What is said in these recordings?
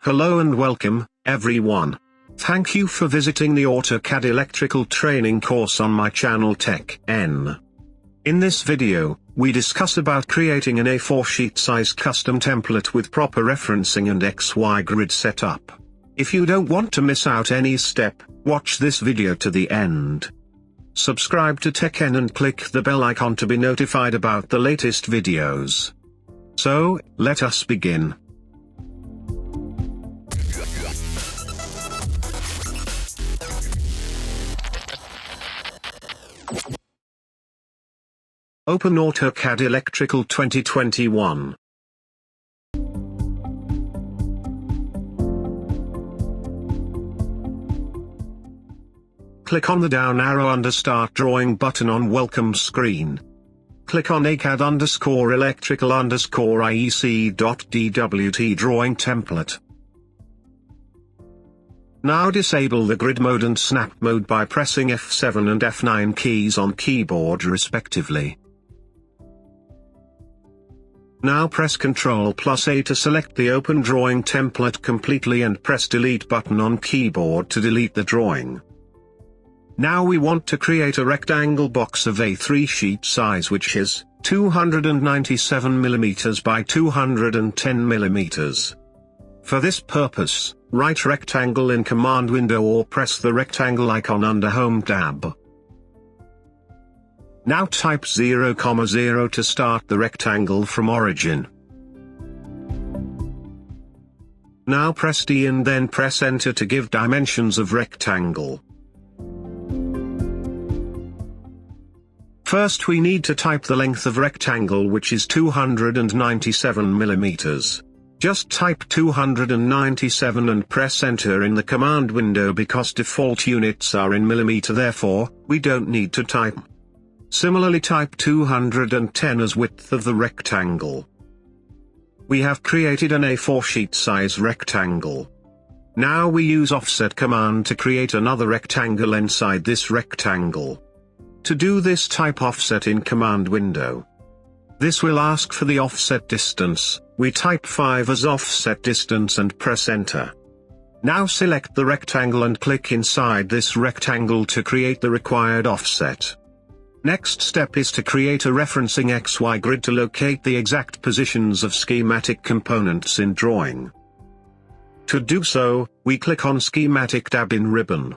Hello and welcome, everyone. Thank you for visiting the AutoCAD electrical training course on my channel Tech N. In this video, we discuss about creating an A4 sheet size custom template with proper referencing and XY grid setup. If you don't want to miss out any step, watch this video to the end. Subscribe to Tech N and click the bell icon to be notified about the latest videos. So, let us begin. Open AutoCAD Electrical 2021. Click on the down arrow under Start Drawing button on Welcome screen. Click on AuCAD_electrical_IEC.DWT drawing template. Now disable the grid mode and snap mode by pressing F7 and F9 keys on keyboard respectively. Now press Ctrl+A to select the open drawing template completely and press Delete button on keyboard to delete the drawing. Now we want to create a rectangle box of A3 sheet size which is 297 mm by 210 mm. For this purpose, write rectangle in command window or press the rectangle icon under Home tab. Now type 0, 0 to start the rectangle from origin. Now press D and then press Enter to give dimensions of rectangle. First we need to type the length of rectangle which is 297 mm. Just type 297 and press Enter in the command window because default units are in millimeter, therefore, we don't need to type. Similarly type 210 as width of the rectangle. We have created an A4 sheet size rectangle. Now we use offset command to create another rectangle inside this rectangle. To do this type offset in command window. This will ask for the offset distance, we type 5 as offset distance and press Enter. Now select the rectangle and click inside this rectangle to create the required offset. Next step is to create a referencing XY grid to locate the exact positions of schematic components in drawing. To do so, we click on Schematic tab in ribbon.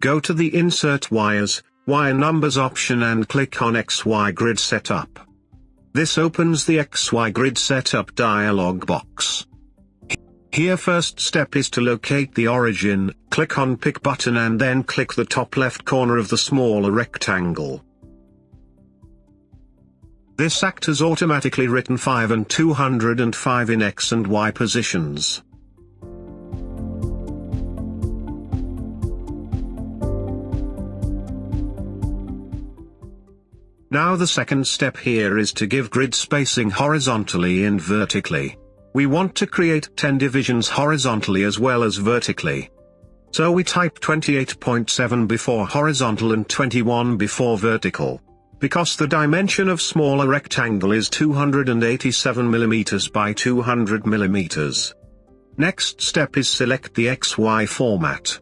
Go to the Insert Wires, Wire Numbers option and click on XY Grid Setup. This opens the XY Grid Setup dialog box. Here first step is to locate the origin, click on Pick button and then click the top left corner of the smaller rectangle. This act has automatically written 5 and 205 in X and Y positions. Now the second step here is to give grid spacing horizontally and vertically. We want to create 10 divisions horizontally as well as vertically. So we type 28.7 before horizontal and 21 before vertical. Because the dimension of smaller rectangle is 287 mm by 200 mm. Next step is select the XY format.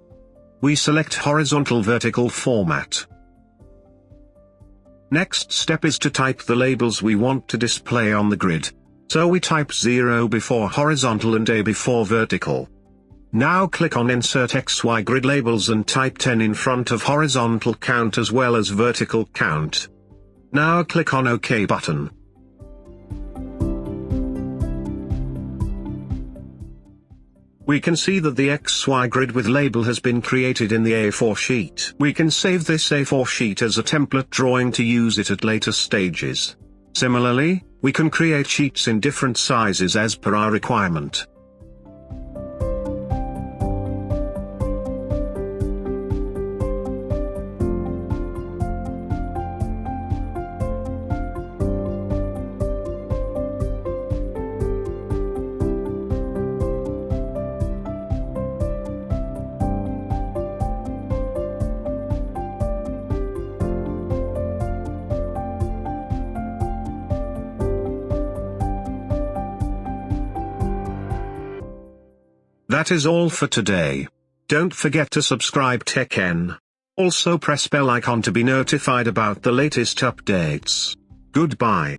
We select horizontal vertical format. Next step is to type the labels we want to display on the grid. So we type 0 before horizontal and A before vertical. Now click on Insert XY Grid Labels and type 10 in front of horizontal count as well as vertical count. Now click on OK button. We can see that the XY grid with label has been created in the A4 sheet. We can save this A4 sheet as a template drawing to use it at later stages. Similarly, we can create sheets in different sizes as per our requirement. That is all for today. Don't forget to subscribe TechN. Also press bell icon to be notified about the latest updates. Goodbye.